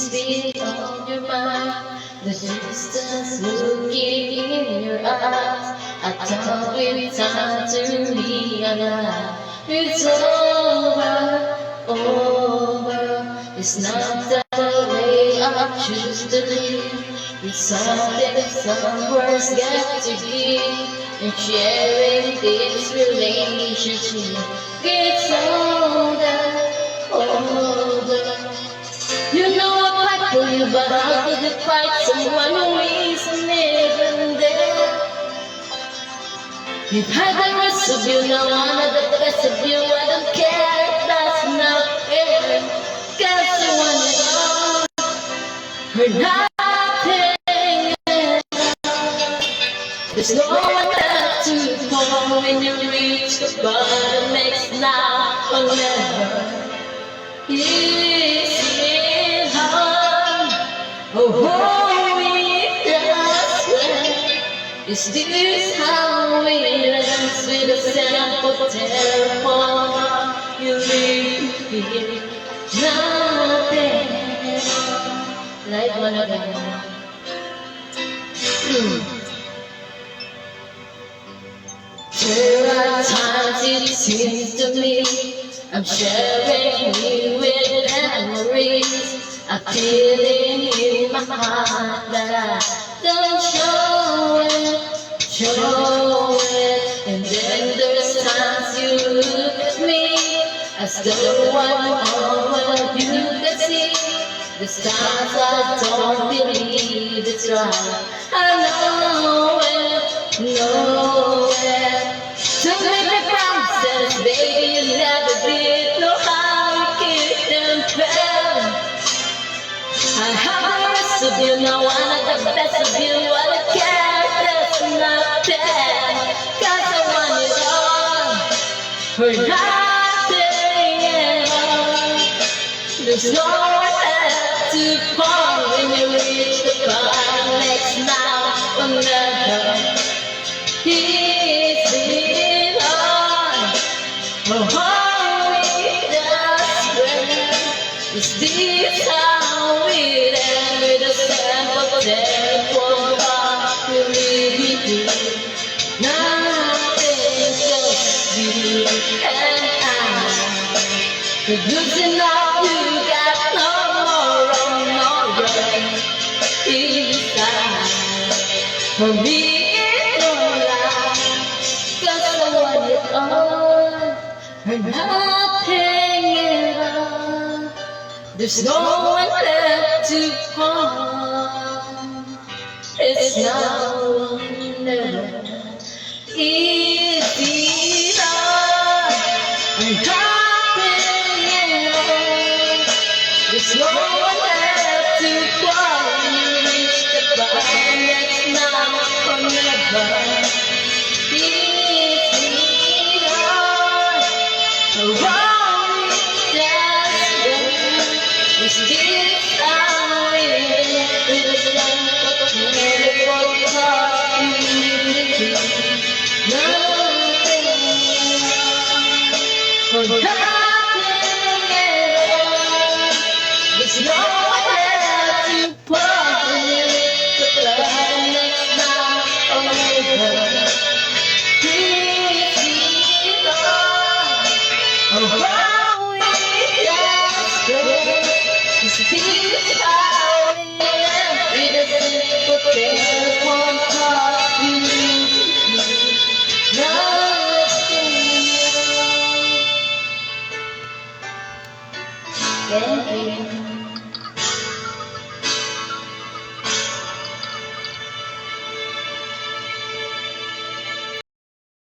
speed on your mind, the distance looking in your eyes. I thought it's time to realize it's over. It's not the way I choose to live. It's something some words got to give. And sharing this relationship gets older. You know I fight for you, but how could you fight someone who isn't even there? You've had the rest of you, now I'm at the best of you. I don't care if that's not fair, 'cause you want it all for nothing. There's no one left to fall when you reach the bottom. It's now or never. Is it hard? Oh, it does well. Is this how it ends with a simple telephone? You leave here, nothing like one of them. There are times it seems to me I'm sharing you with memories. I feel it in my heart, but I don't show it. And then there's times you look at me as though I'm all you can see. There's times I don't believe it's right. I know it. So many promises, baby, you never did know how to keep them fair. I have the rest of you, now I'm at the best of you. I don't care if there's nothing, 'cause I want it all for nothing at all. There's no one left to fall when you reach the bottom. It's now or never. Is it hard? Oh, it does well. Is this how it ends with a simple telephone call? You really do nothing, just you and I. Producing all you got, no more inside. For me, for nothing at all. There's no one left to call. It's now or never. Is it all for nothing at all? There's no one left to call. When you reach the bottom, it's now or never. Is this how it ends with a simple telephone call? You really do nothing for nothing at all. There's no one left to fall when you reach the bottom. It's now or never. Is it all? Oh, it does well. Is this how it ends with a simple telephone call? You nothing. Thank you.